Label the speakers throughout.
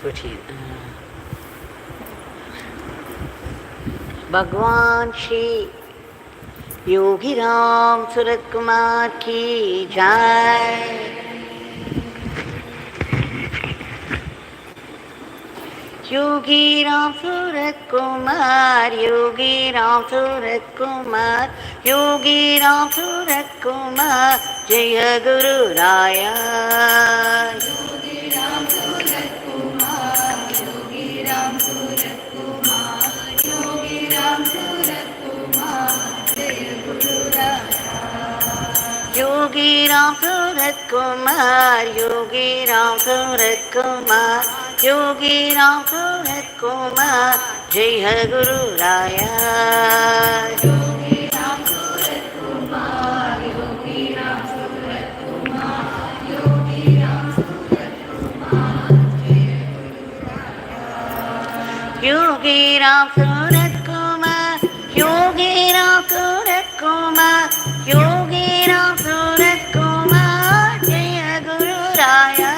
Speaker 1: Devotees. Bhagwan Shri Yogi Ramsuratkumar ki jai. Yogi Ramsuratkumar, Yogi Ramsuratkumar, Yogi Ramsuratkumar, Jaya Guru Raya. Yogi Ramsuratkumar, Yogi Ramsuratkumar, Yogi Ramsuratkumar, Jaya Guru Raya. Yogi Ramsuratkumar, Yogi Ramsuratkumar, Yogi Ramsuratkumar, Jai Guru Raya.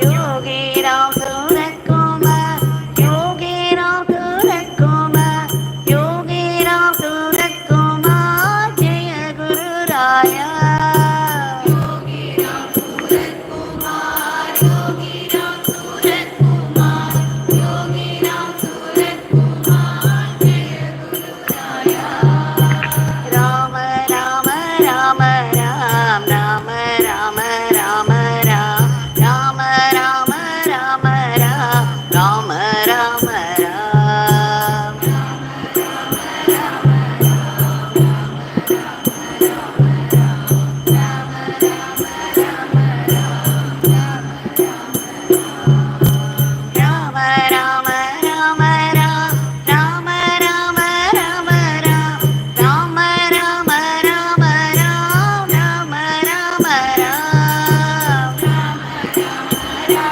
Speaker 1: Yogi Ramsuratkumar, Yogi Ramsuratkumar, Yogi Ramsuratkumar, Jai Guru Raya.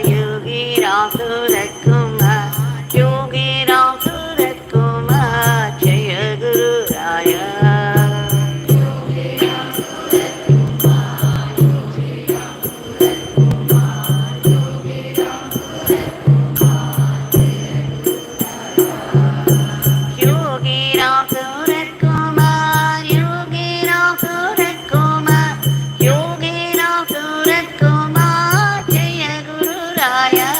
Speaker 1: Yogi Ramsuratkumar, Yogi Ramsuratkumar, Yogi Ramsuratkumar, Jai Guru Raya.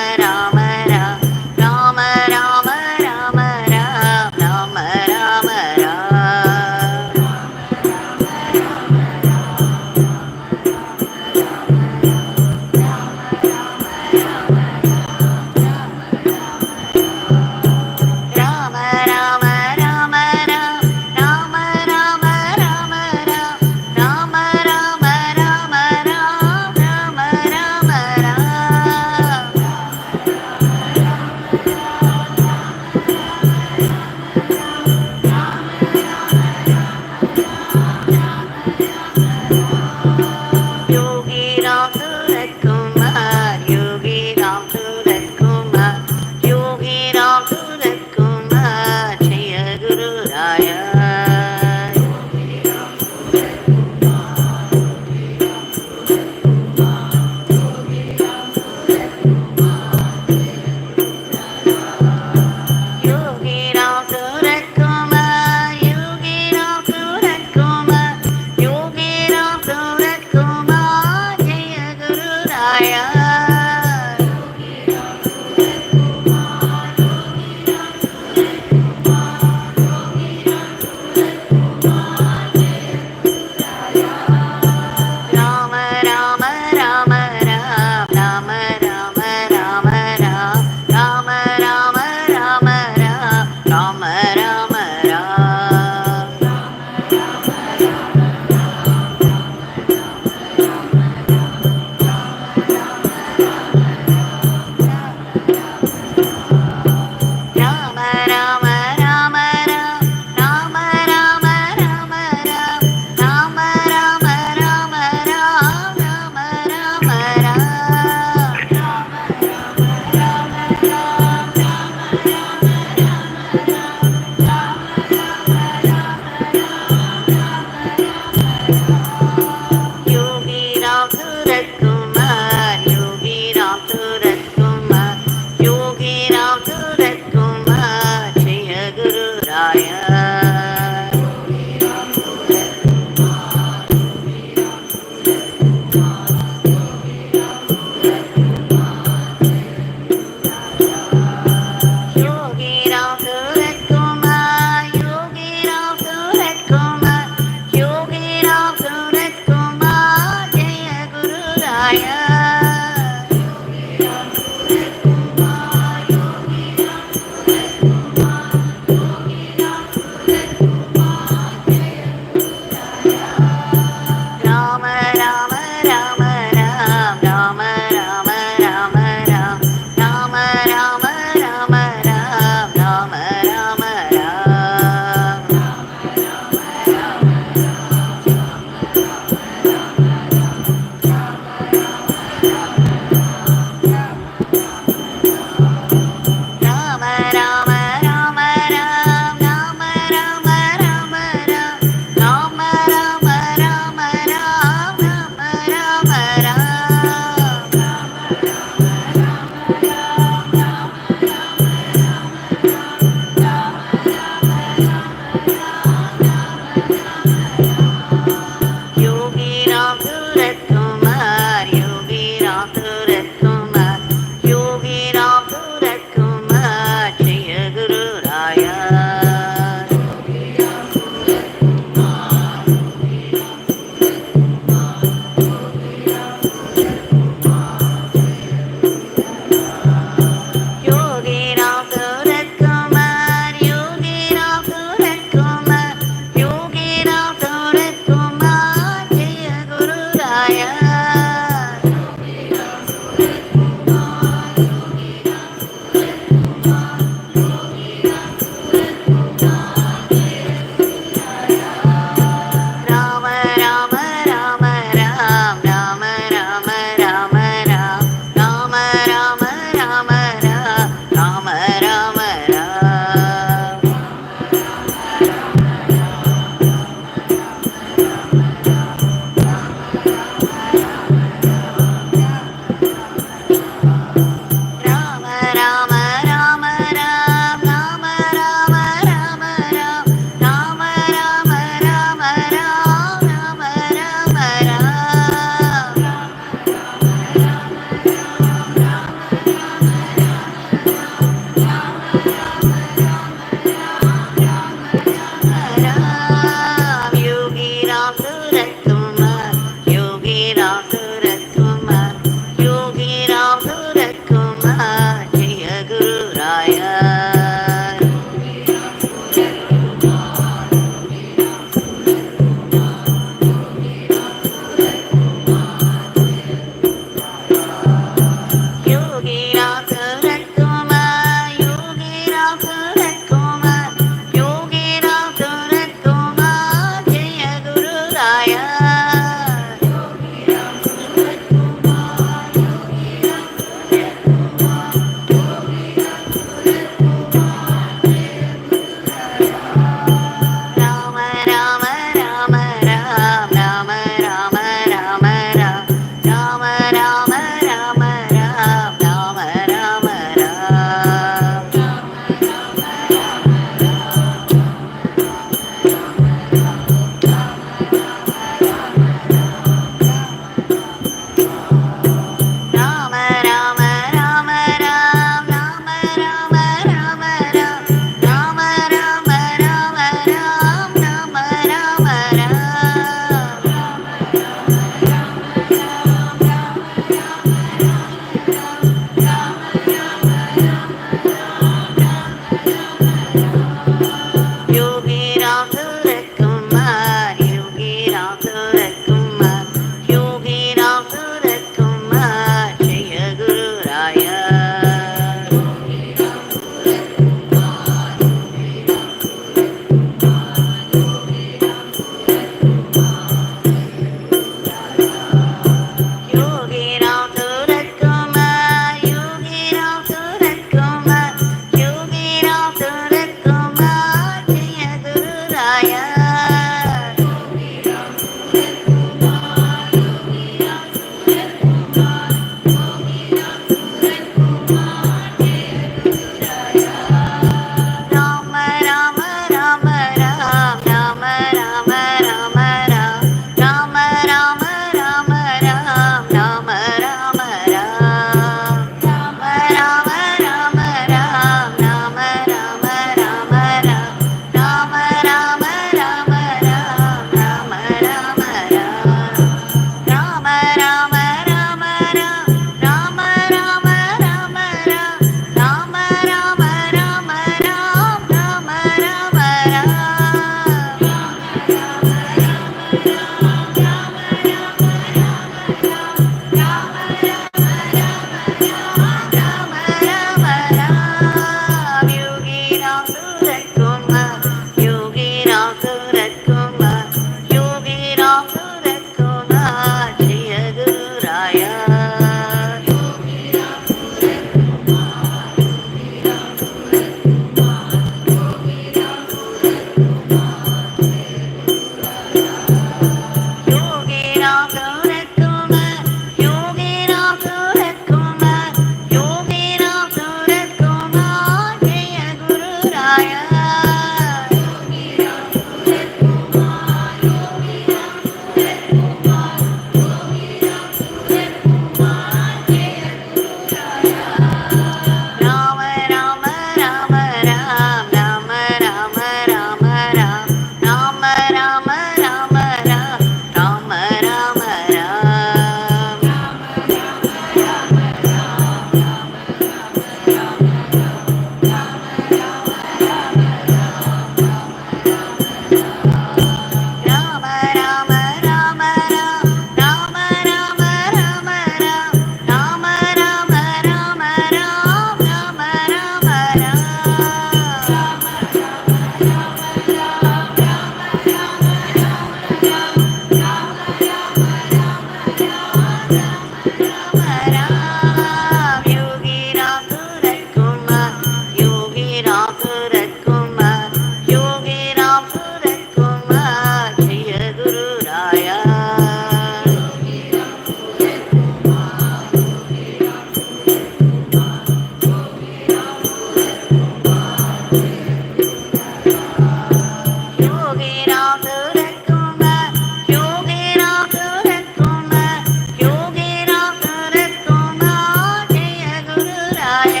Speaker 1: Rama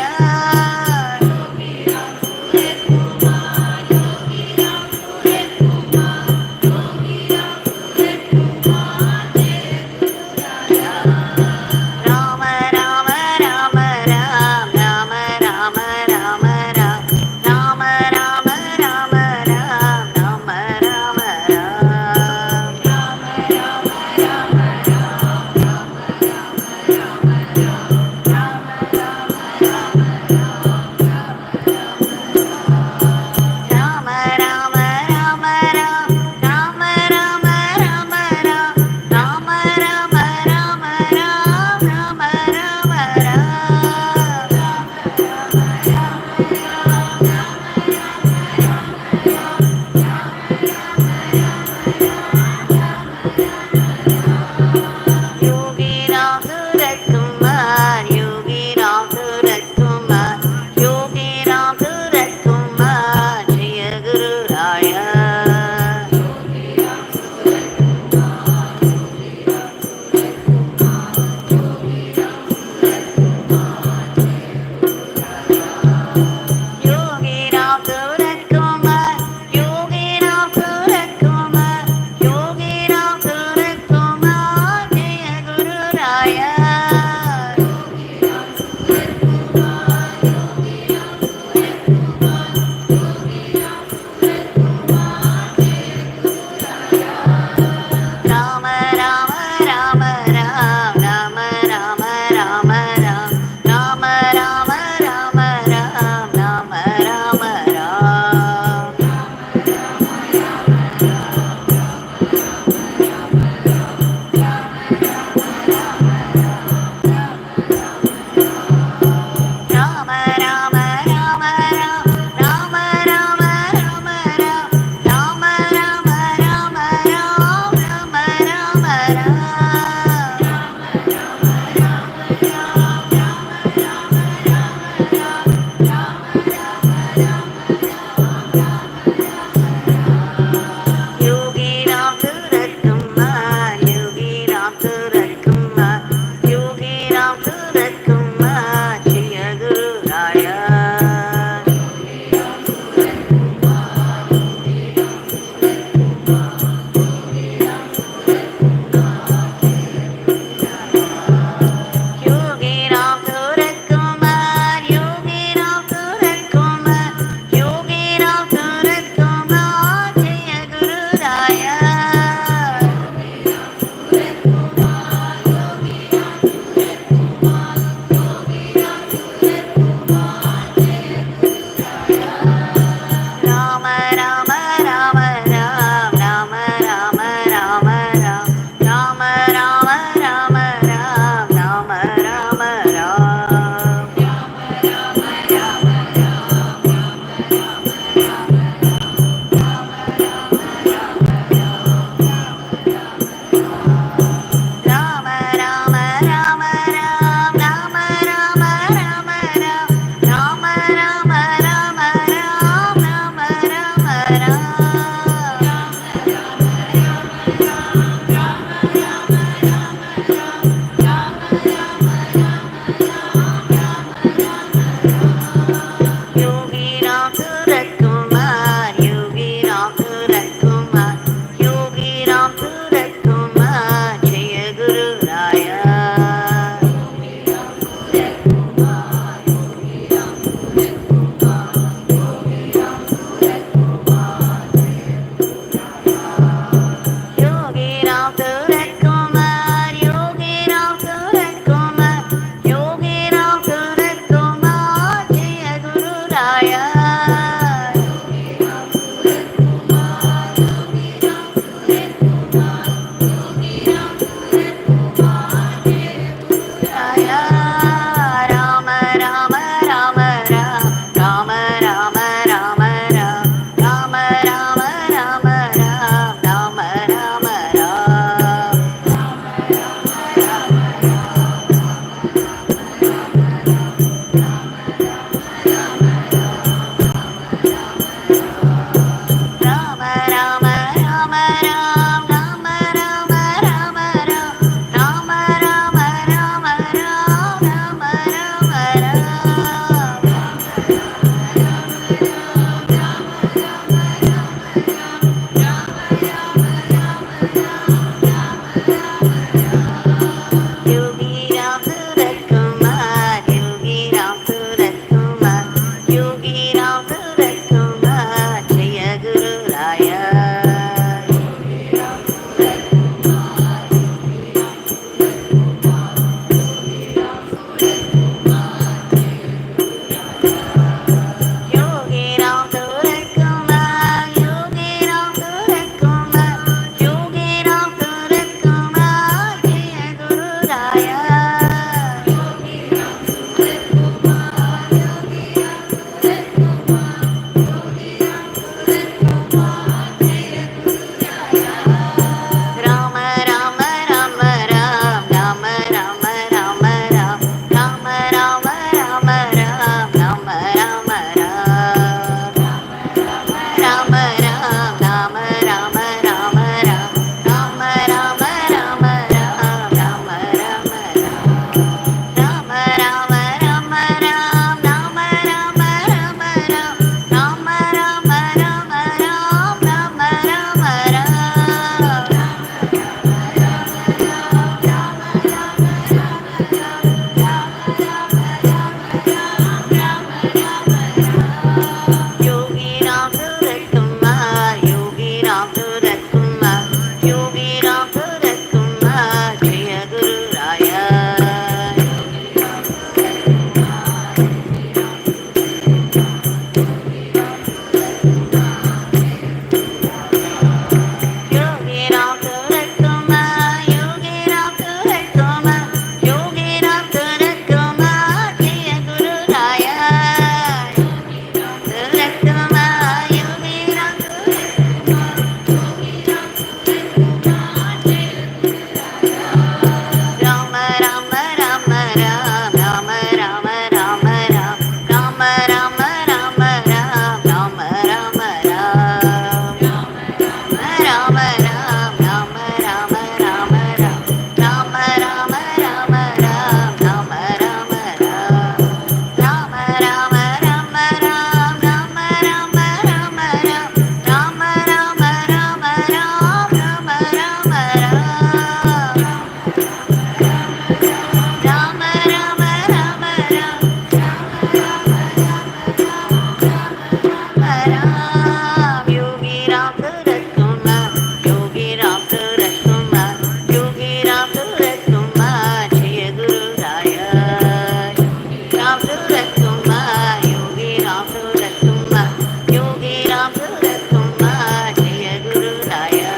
Speaker 1: Ramsuratkumar, Yogi Ramsuratkumar, Yogi Ramsuratkumar, Jaya Guru Daya.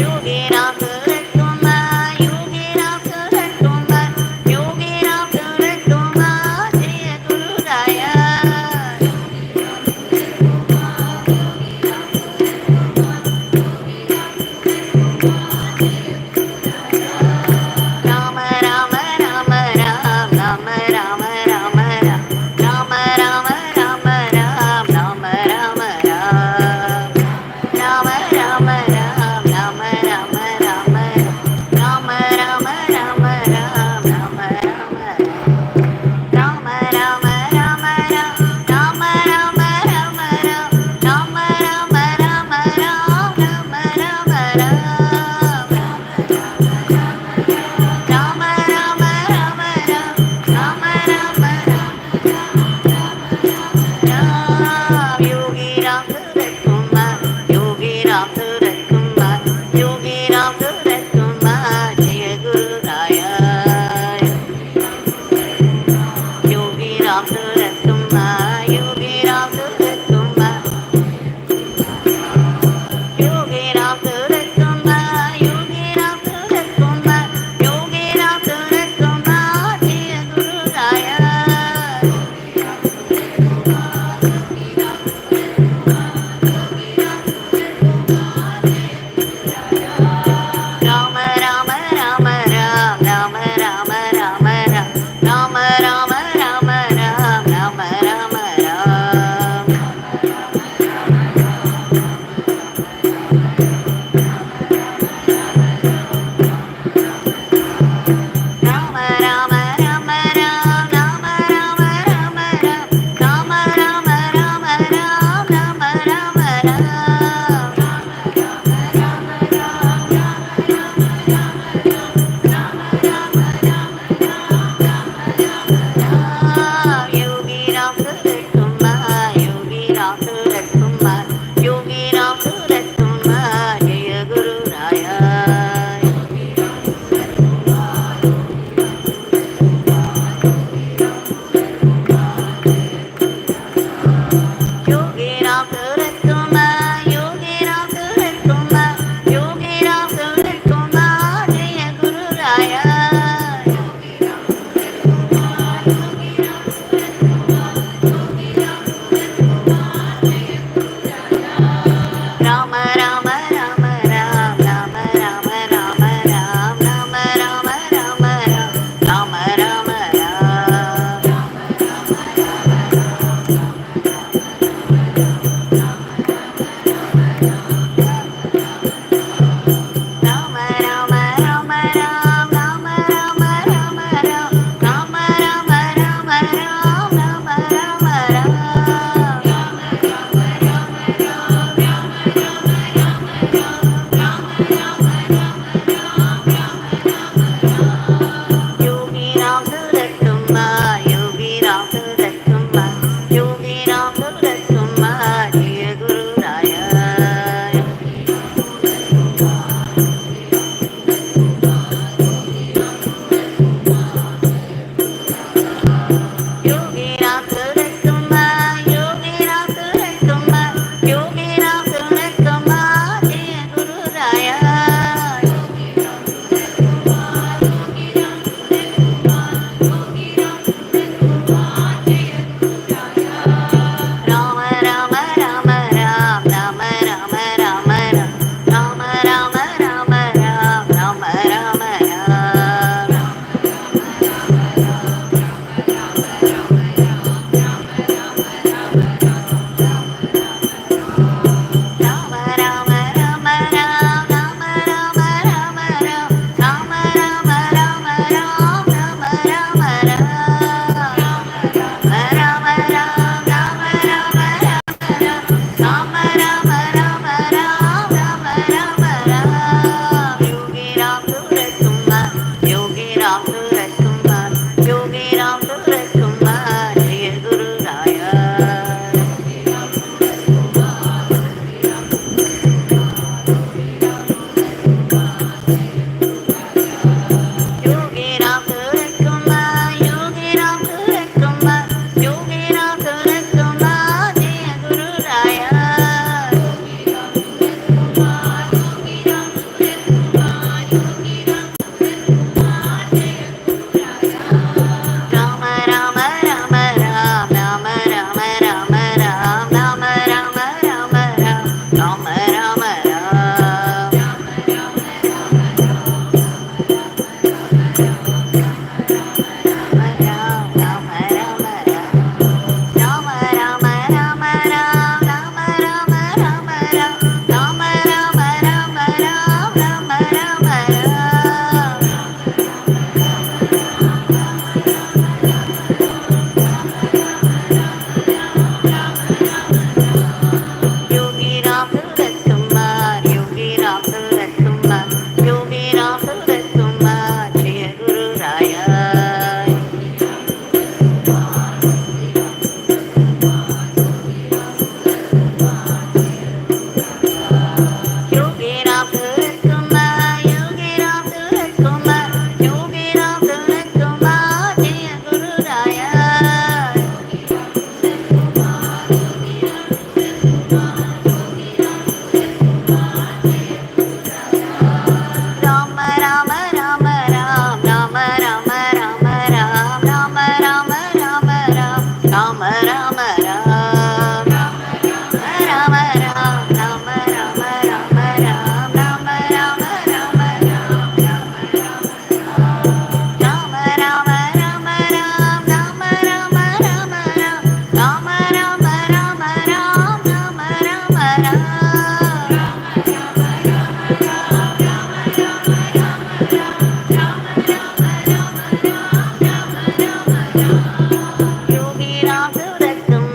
Speaker 1: Yogi Ramsuratkumar, Yogi Ramsuratkumar, Yogi Ramsuratkumar, Jaya Guru Daya. Rama Rama Rama Ram, Rama Rama Rama Ram, Rama Rama Rama Ram, Rama Rama Ram. Rama Rama Ram, Rama Rama Rama Ram, Rama Rama Rama Ram, Rama Rama Ram. Rama Rama Rama Ram, Rama Rama Rama Ram, Rama Rama Rama Ram, Rama Rama Ram. Rama Rama Rama Ram, Rama Rama Ram. Yogi Ramsuratkumar, Yogi Ramsuratkumar, Yogi Ramsuratkumar, Jaya Guru Daya. Yogi Ramsuratkumar, Yogi Ramsuratkumar, Yogi Ramsuratkumar, Yogi Ramsuratkumar, Yogi Ramsuratkumar, Jaya Guru Daya. Rama Rama Rama Ram, Rama Rama Rama Ram, Rama Rama Rama Ram, Rama Rama Ram, Rama Ram, Rama Rama Rama Ram, Rama Rama Rama Ram, Rama Rama Rama Ram, Rama Rama Rama Ram, Rama Rama Rama Ram, Rama Rama Ram. Yogi Ramsuratkumar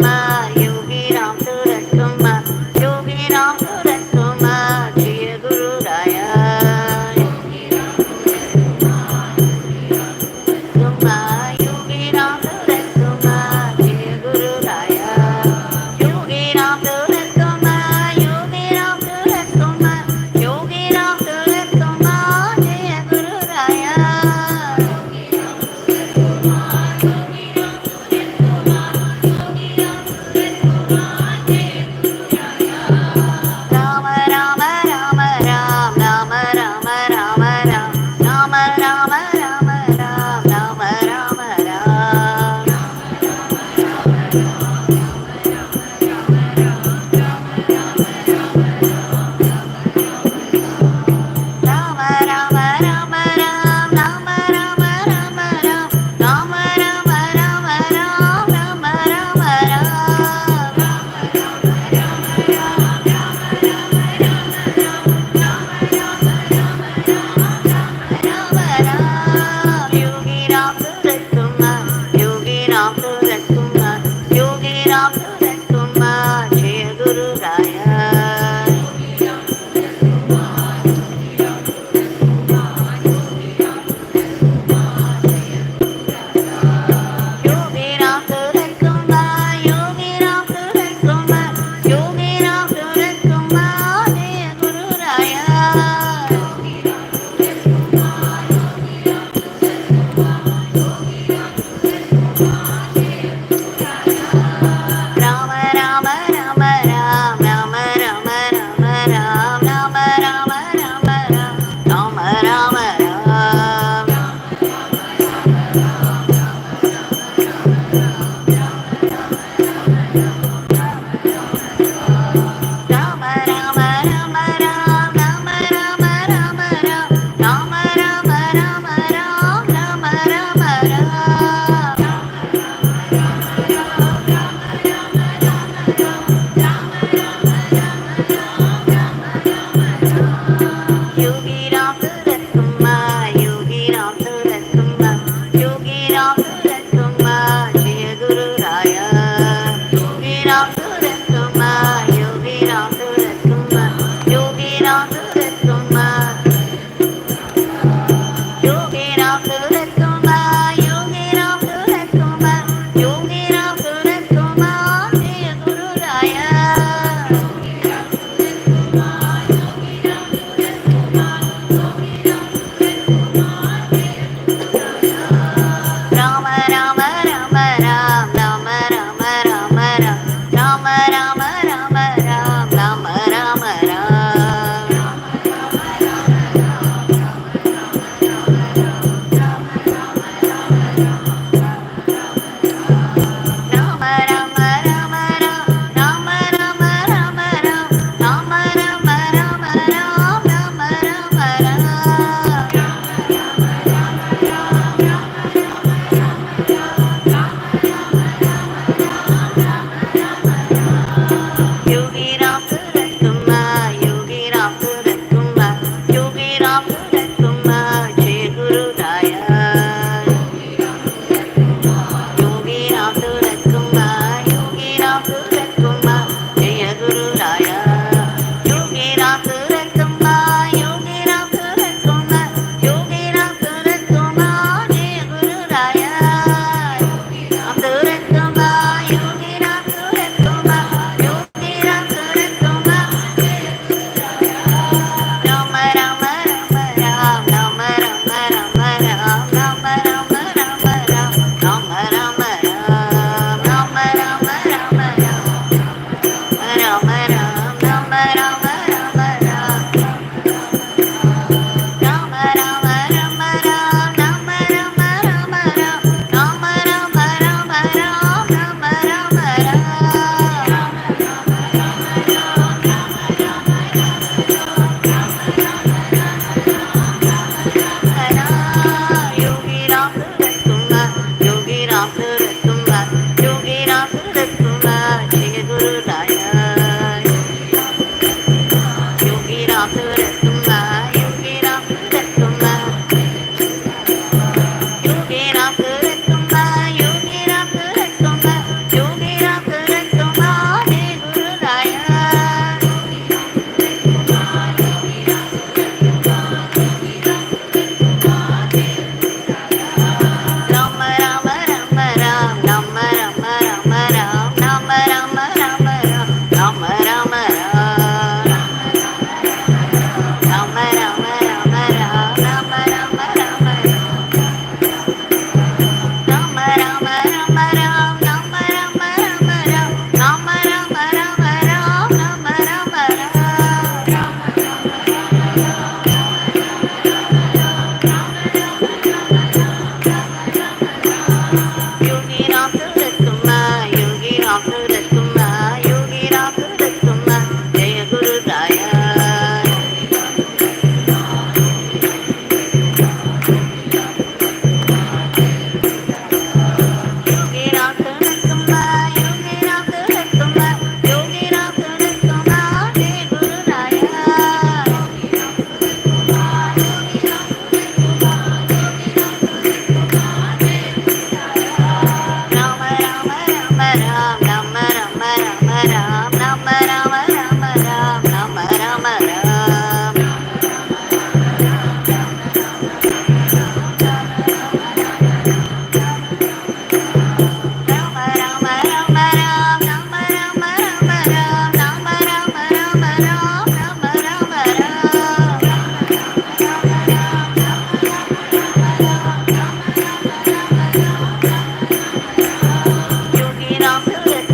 Speaker 1: Yogi Ramsuratkumar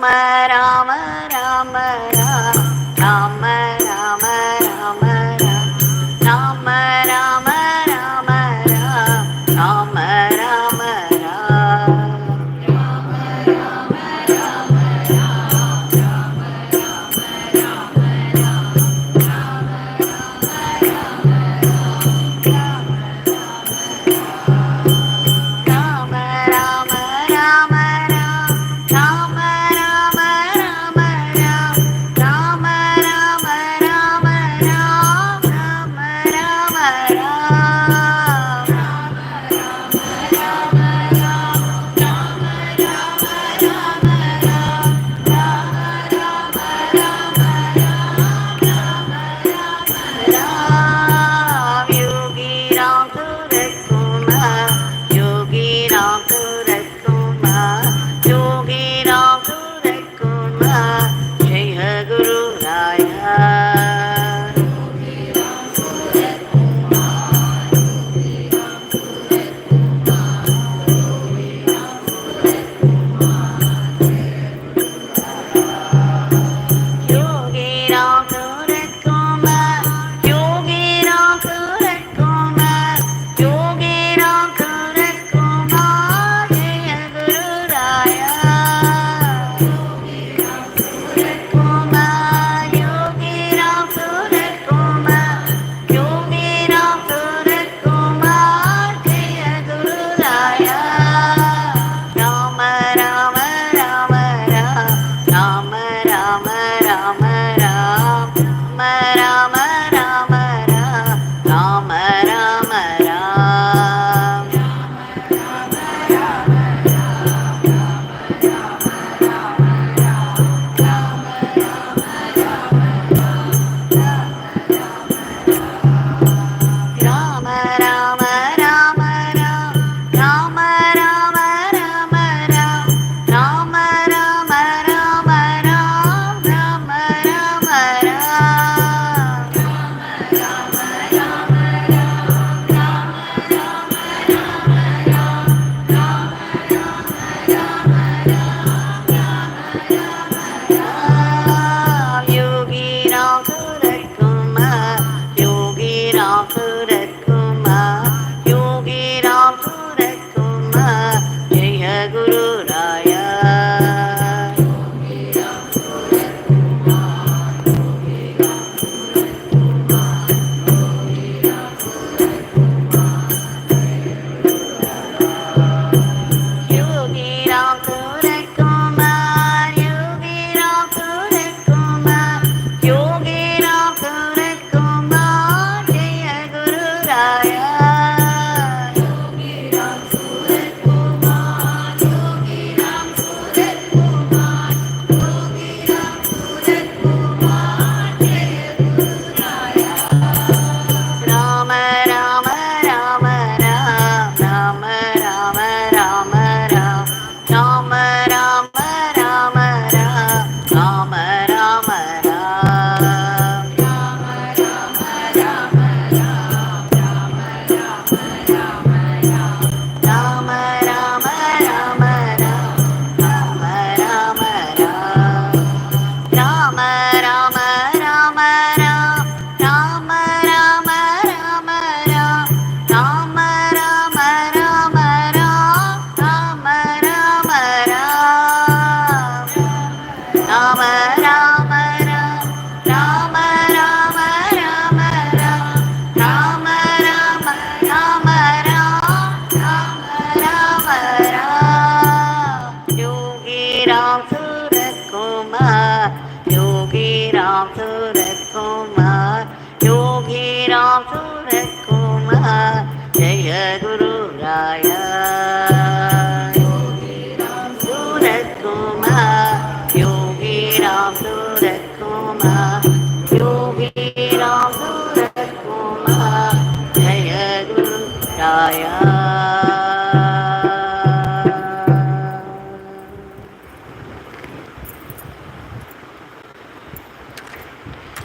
Speaker 1: Rama Rama Rama Rama Rama Rama Rama Rama Rama Rama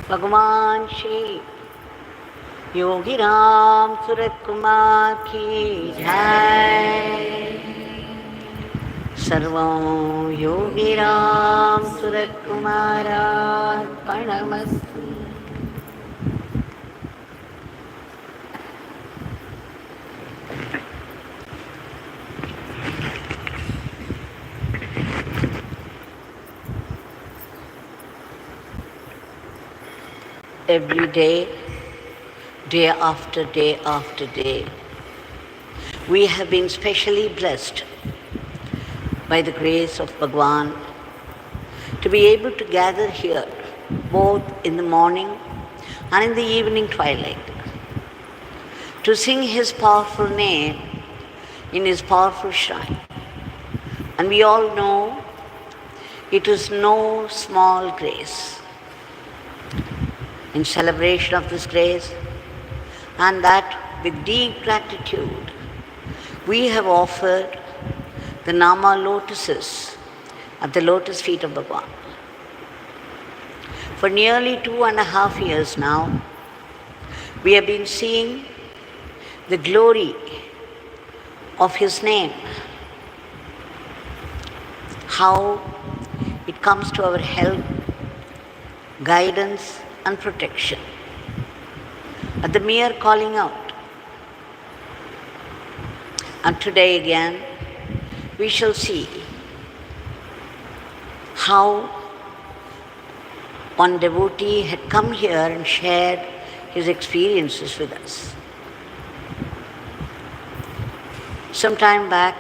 Speaker 1: भगवान श्री योगी रामसूरतकुमार की जय। Sarvam Yogi Ramsuratkumar Ashram. Every day, day after day after day, we have been specially blessed by the grace of Bhagwan to be able to gather here both in the morning and in the evening twilight to sing his powerful name in his powerful shrine. And we all know it is no small grace. In celebration of this grace, and that with deep gratitude, we have offered the Nama lotuses at the lotus feet of Bhagwan. For nearly 2.5 years now, we have been seeing the glory of his name, how it comes to our help, guidance, and protection at the mere calling out. And today again, we shall see how one devotee had come here and shared his experiences with us. Some time back,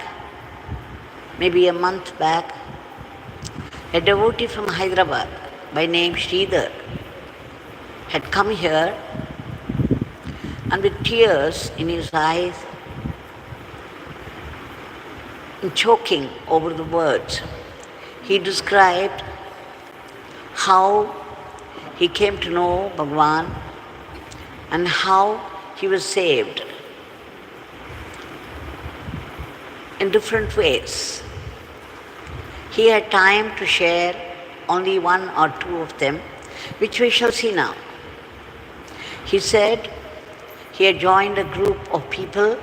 Speaker 1: maybe a month back, a devotee from Hyderabad by name Sridhar had come here, and with tears in his eyes and choking over the words, he described how he came to know Bhagwan and how he was saved in different ways. He had time to share only one or two of them, which we shall see now. He said he had joined a group of people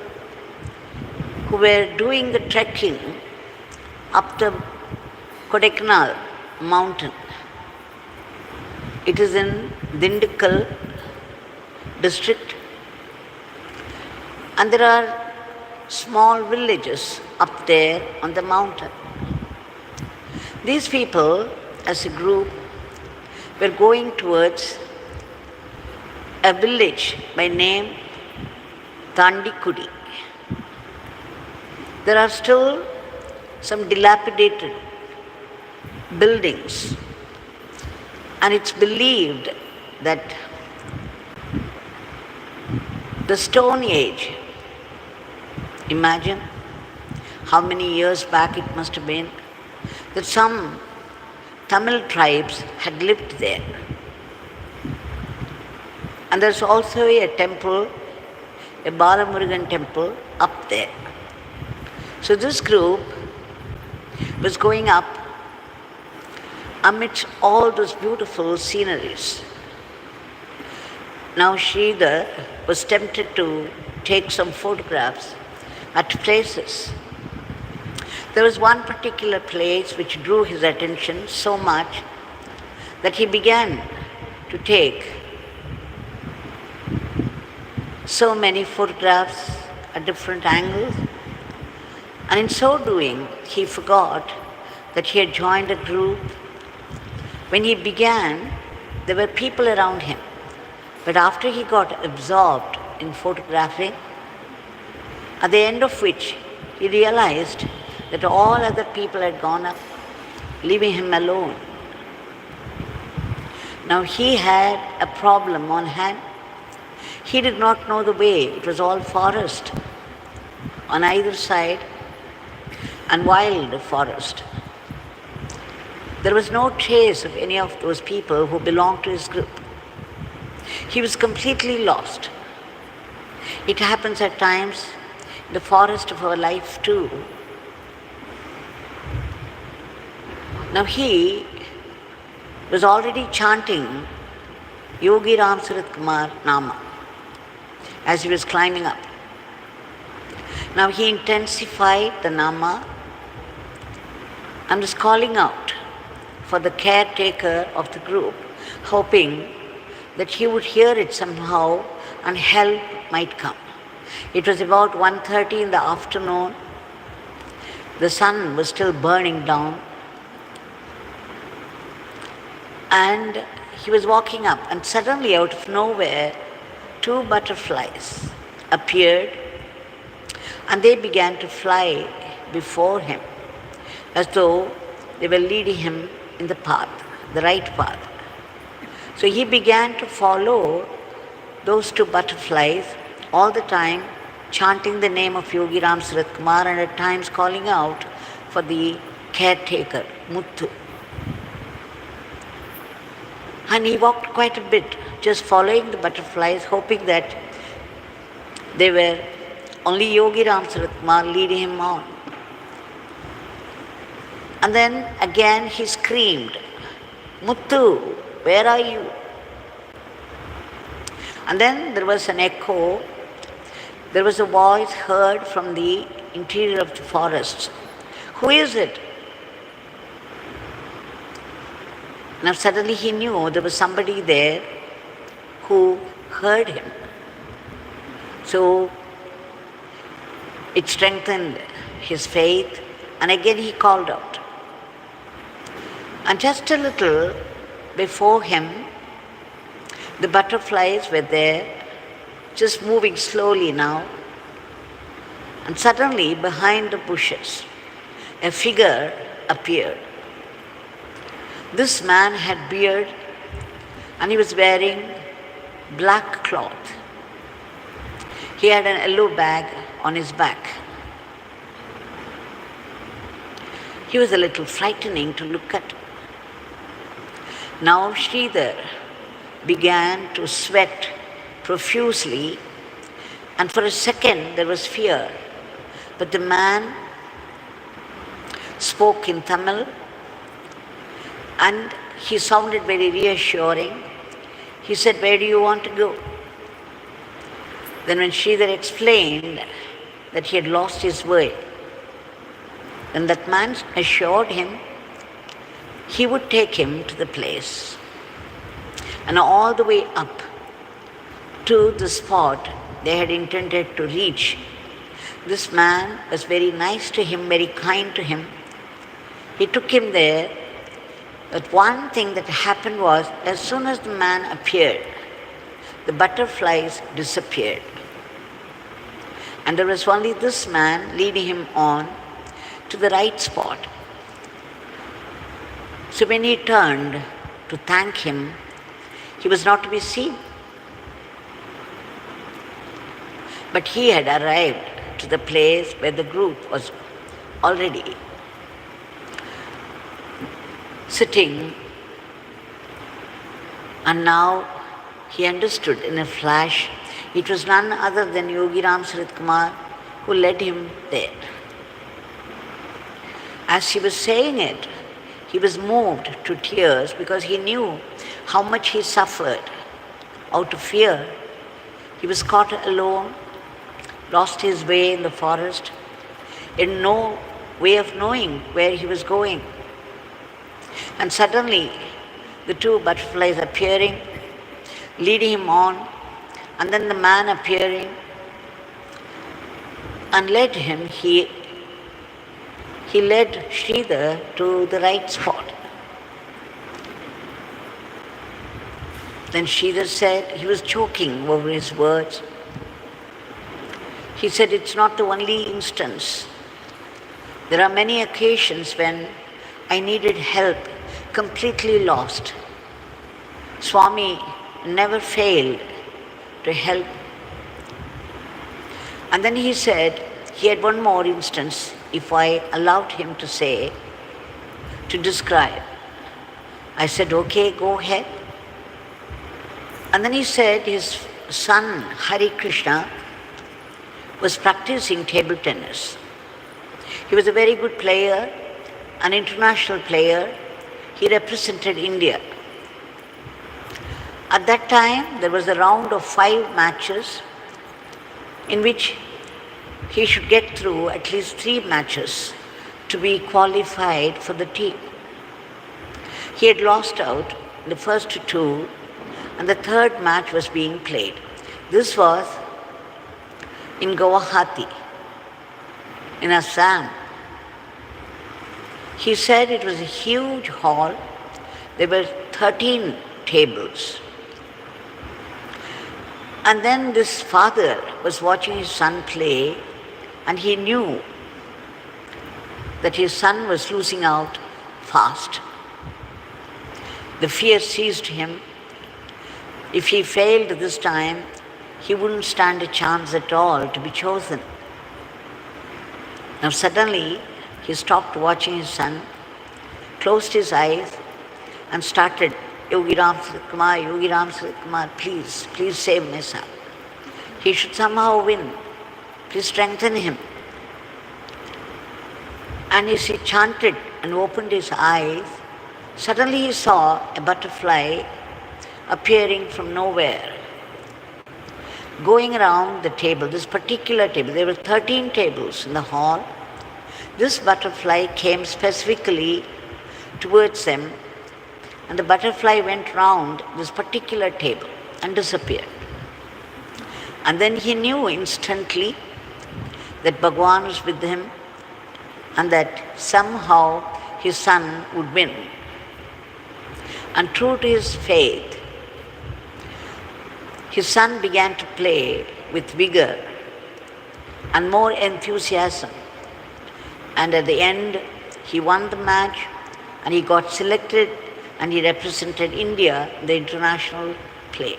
Speaker 1: who were doing the trekking up the Kodaikanal Mountain. It is in Dindigul district, and there are small villages up there on the mountain. These people, as a group, were going towards a village by name Tandikudi. There are still some dilapidated buildings, and it's believed that the Stone Age, imagine how many years back it must have been, that some Tamil tribes had lived there. And there's also a temple, a Balamurugan temple up there. So this group was going up amidst all those beautiful sceneries. Now Sridhar was tempted to take some photographs at places. There was one particular place which drew his attention so much that he began to take so many photographs at different angles, and in so doing, he forgot that he had joined a group. When he began, there were people around him, but after he got absorbed in photographing, at the end of which he realized that all other people had gone up, leaving him alone. Now he had a problem on hand. He did not know the way. It was all forest on either side and wild forest. There was no trace of any of those people who belonged to his group. He was completely lost. It happens at times in the forest of our life too. Now he was already chanting Yogi Ramsuratkumar Nama as he was climbing up. Now he intensified the Nama and was calling out for the caretaker of the group, hoping that he would hear it somehow and help might come. It was about 1:30 in the afternoon. The sun was still burning down, and he was walking up, and suddenly out of nowhere, 2 butterflies appeared, and they began to fly before him as though they were leading him in the path, the right path. So he began to follow those 2 butterflies all the time, chanting the name of Yogi Ramsuratkumar and at times calling out for the caretaker, Muthu. And he walked quite a bit, just following the butterflies, hoping that they were only Yogi Ramsuratkumar leading him on. And then again he screamed, Muthu, where are you? And then there was an echo. There was a voice heard from the interior of the forest. Who is it? Now suddenly he knew there was somebody there who heard him. So it strengthened his faith, and again he called out. And just a little before him, the butterflies were there, just moving slowly now. And suddenly, behind the bushes, a figure appeared. This man had beard, and he was wearing black cloth. He had an yellow bag on his back. He was a little frightening to look at. Now Sridhar began to sweat profusely, and for a second there was fear. But the man spoke in Tamil, and he sounded very reassuring. He said, where do you want to go? Then when Sridhar explained that he had lost his way, then that man assured him he would take him to the place. And all the way up to the spot they had intended to reach, this man was very nice to him, very kind to him. He took him there, but one thing that happened was, as soon as the man appeared, the butterflies disappeared. And there was only this man leading him on to the right spot. So when he turned to thank him, he was not to be seen. But he had arrived to the place where the group was already sitting, and now he understood in a flash it was none other than Yogi Ramsuratkumar who led him there. As he was saying it, he was moved to tears because he knew how much he suffered out of fear. He was caught alone, lost his way in the forest, in no way of knowing where he was going. And suddenly, the 2 butterflies appearing, leading him on, and then the man appearing and led him. He led Sridhar to the right spot. Then Sridhar said, he was choking over his words. He said, it's not the only instance. There are many occasions when I needed help, completely lost. Swami never failed to help. And then he said, he had one more instance, if I allowed him to say, to describe. I said, okay, go ahead. And then he said his son, Hari Krishna, was practicing table tennis. He was a very good player, an international player. He represented India. At that time, there was a round of 5 matches in which he should get through at least 3 matches to be qualified for the team. He had lost out in the first two, and the third match was being played. This was in Guwahati, in Assam. He said it was a huge hall. There were 13 tables. And then this father was watching his son play, and he knew that his son was losing out fast. The fear seized him. If he failed this time, he wouldn't stand a chance at all to be chosen. Now suddenly, he stopped watching his son, closed his eyes, and started, Yogi Ramsuratkumar, please save my son. He should somehow win. Please strengthen him. And as he chanted and opened his eyes, suddenly he saw a butterfly appearing from nowhere, going around the table, this particular table. There were 13 tables in the hall. This butterfly came specifically towards them, and the butterfly went round this particular table and disappeared. And then he knew instantly that Bhagwan was with him and that somehow his son would win. And true to his faith, his son began to play with vigor and more enthusiasm. And at the end, he won the match and he got selected and he represented India in the international play.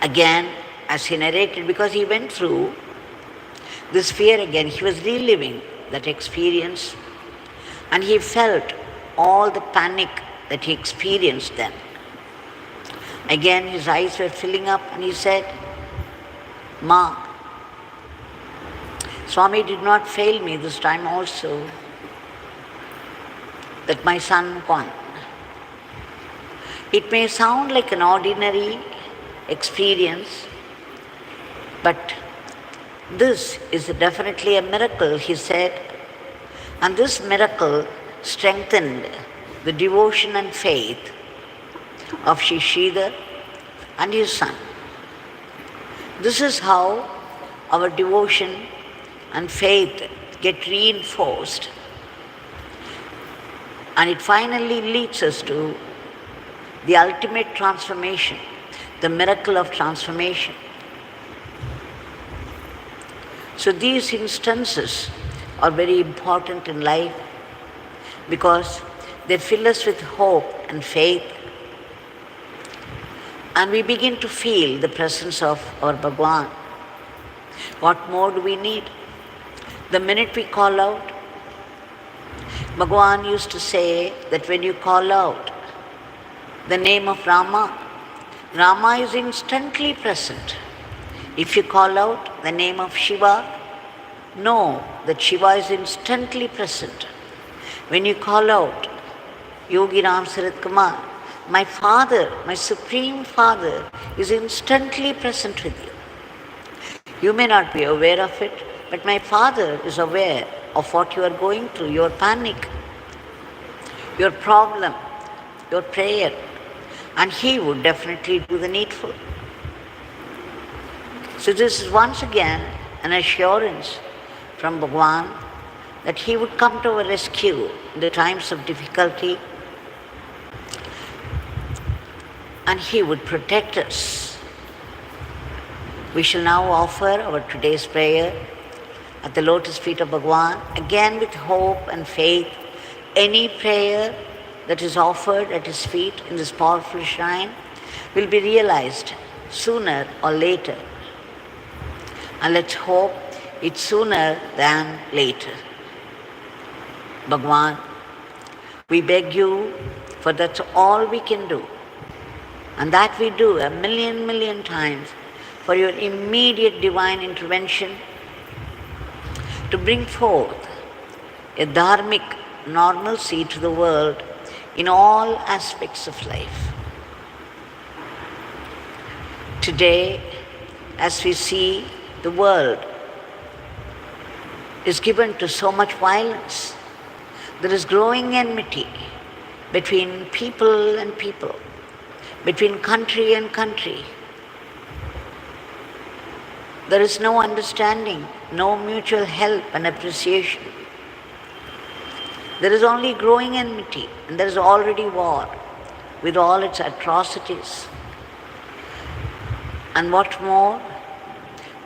Speaker 1: Again, as he narrated, because he went through this fear again, he was reliving that experience, and he felt all the panic that he experienced then. Again, his eyes were filling up and he said, Ma, Swami did not fail me this time also, that my son won. It may sound like an ordinary experience, but this is definitely a miracle, he said, and this miracle strengthened the devotion and faith of Sridhar and his son. This is how our devotion and faith get reinforced, and it finally leads us to the ultimate transformation, the miracle of transformation. So these instances are very important in life because they fill us with hope and faith, and we begin to feel the presence of our Bhagwan. What more do we need? The minute we call out, Bhagwan used to say that when you call out the name of Rama, Rama is instantly present. If you call out the name of Shiva, know that Shiva is instantly present. When you call out Yogi Ramsuratkumar, my Father, my Supreme Father is instantly present with you. You may not be aware of it, but my Father is aware of what you are going through, your panic, your problem, your prayer, and He would definitely do the needful. So this is once again an assurance from Bhagwan that He would come to our rescue in the times of difficulty, and He would protect us. We shall now offer our today's prayer at the lotus feet of Bhagwan, again with hope and faith. Any prayer that is offered at His feet in this powerful shrine will be realized sooner or later. And let's hope it's sooner than later. Bhagwan, we beg you, for that's all we can do. And that we do a million times, for your immediate divine intervention to bring forth a dharmic normalcy to the world in all aspects of life. Today, as we see the world is given to so much violence. There is growing enmity between people and people, between country and country. There is no understanding, no mutual help and appreciation. There is only growing enmity, and there is already war with all its atrocities. And what more,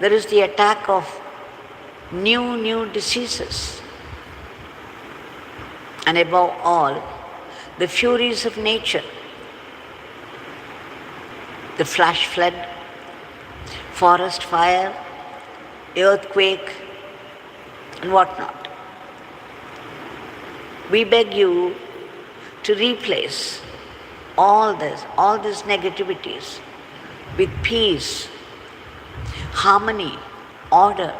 Speaker 1: there is the attack of new diseases. And above all, the furies of nature, the flash flood, forest fire, earthquake, and whatnot. We beg you to replace all these negativities with peace, harmony, order,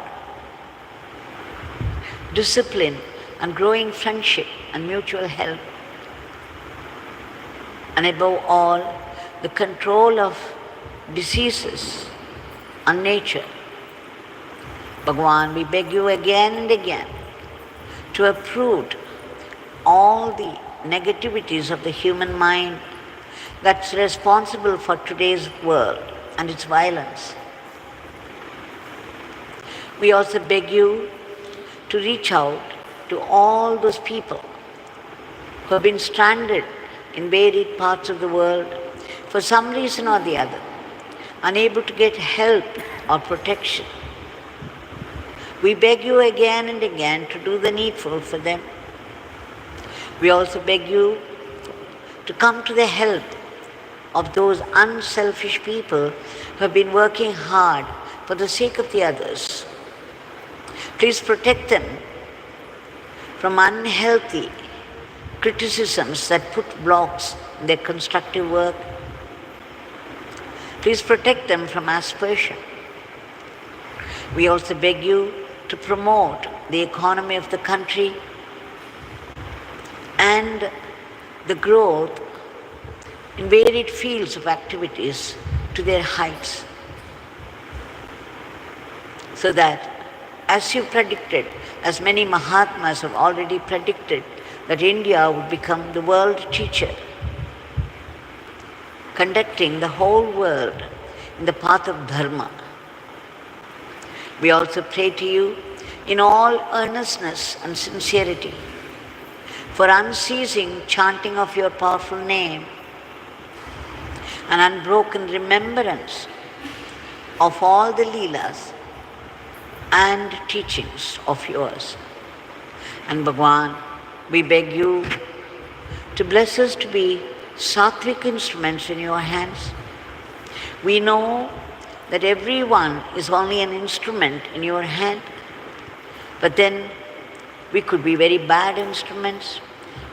Speaker 1: discipline, and growing friendship and mutual help. And above all, the control of diseases and nature. Bhagwan, we beg you again and again to uproot all the negativities of the human mind that's responsible for today's world and its violence. We also beg you to reach out to all those people who have been stranded in varied parts of the world for some reason or the other, unable to get help or protection. We beg you again and again to do the needful for them. We also beg you to come to the help of those unselfish people who have been working hard for the sake of the others. Please protect them from unhealthy criticisms that put blocks in their constructive work. Please protect them from aspersion. We also beg you to promote the economy of the country and the growth in varied fields of activities to their heights, so that, as you predicted, as many Mahatmas have already predicted, that India would become the world teacher, conducting the whole world in the path of dharma. We also pray to you in all earnestness and sincerity for unceasing chanting of your powerful name and unbroken remembrance of all the Leelas and teachings of yours. And Bhagwan, we beg you to bless us to be sattvic instruments in your hands. We know that everyone is only an instrument in your hand, but then we could be very bad instruments,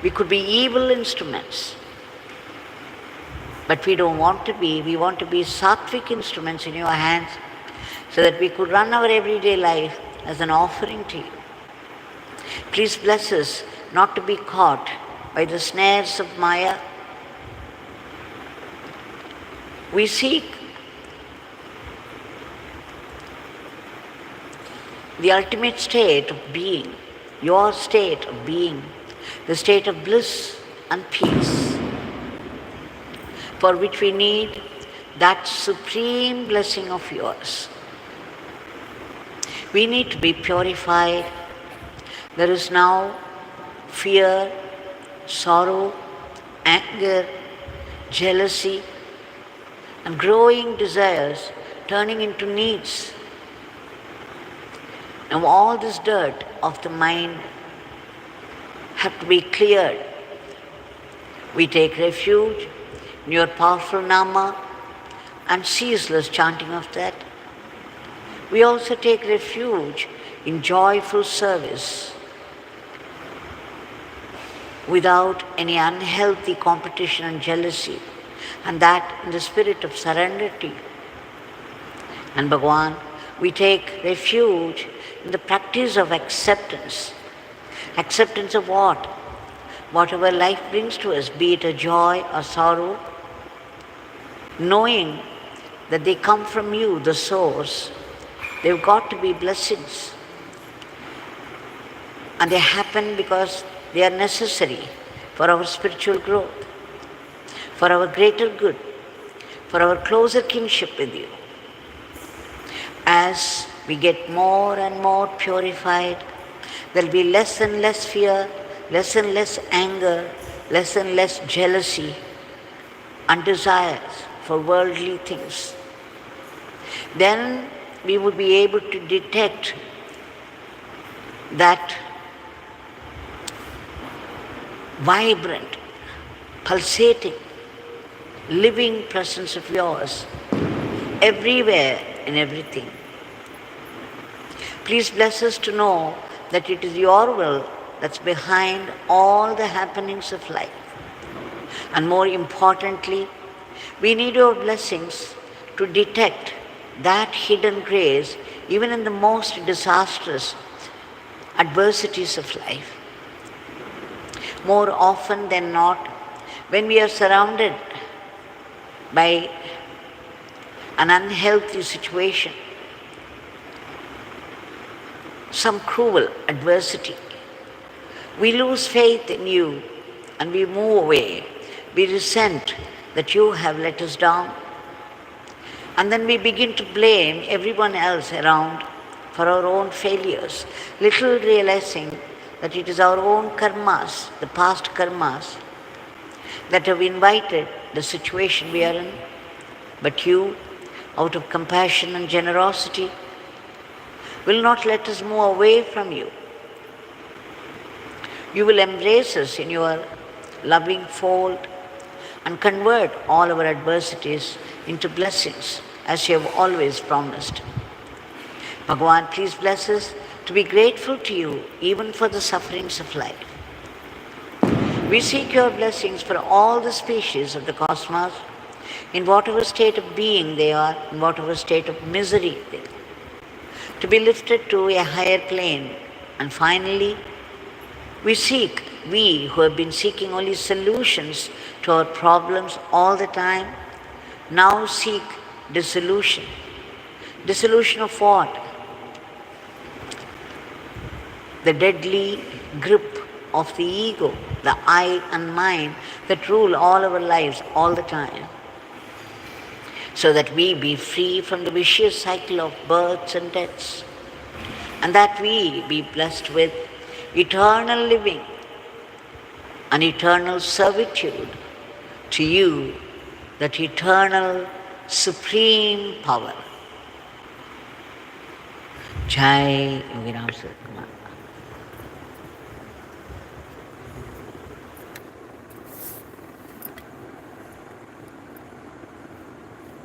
Speaker 1: we could be evil instruments. But we don't want to be, we want to be sattvic instruments in your hands so that we could run our everyday life as an offering to you. Please bless us not to be caught by the snares of Maya. We seek the ultimate state of being, your state of being, the state of bliss and peace, for which we need that supreme blessing of yours. We need to be purified. There is now fear, sorrow, anger, jealousy, and growing desires turning into needs. And all this dirt of the mind have to be cleared. We take refuge in your powerful Nama and ceaseless chanting of that. We also take refuge in joyful service without any unhealthy competition and jealousy, and that in the spirit of surrender to you. And Bhagwan, we take refuge in the practice of acceptance. Acceptance of what? Whatever life brings to us, be it a joy or sorrow, knowing that they come from you, the source. They've got to be blessings. And they happen because they are necessary for our spiritual growth, for our greater good, for our closer kinship with you. As we get more and more purified, there will be less and less fear, less and less anger, less and less jealousy and desires for worldly things. Then we would be able to detect that vibrant, pulsating, living presence of yours everywhere in everything. Please bless us to know that it is your will that's behind all the happenings of life. And more importantly, we need your blessings to detect that hidden grace even in the most disastrous adversities of life. More often than not, when we are surrounded by an unhealthy situation, some cruel adversity, we lose faith in you and we move away. We resent that you have let us down. And then we begin to blame everyone else around for our own failures, little realizing that it is our own karmas, the past karmas, that have invited the situation we are in. But you, out of compassion and generosity, will not let us move away from you. You will embrace us in your loving fold and convert all our adversities into blessings, as you have always promised. Bhagwan, please bless us to be grateful to you even for the sufferings of life. We seek your blessings for all the species of the cosmos, in whatever state of being they are, in whatever state of misery they are, to be lifted to a higher plane. And finally, we who have been seeking only solutions to our problems all the time, now seek dissolution. Dissolution of what? The deadly grip of the ego, the I and mine that rule all our lives all the time, so that we be free from the vicious cycle of births and deaths, and that we be blessed with eternal living and eternal servitude to you, that eternal supreme power. Jai Yogi Ramsuratkumar.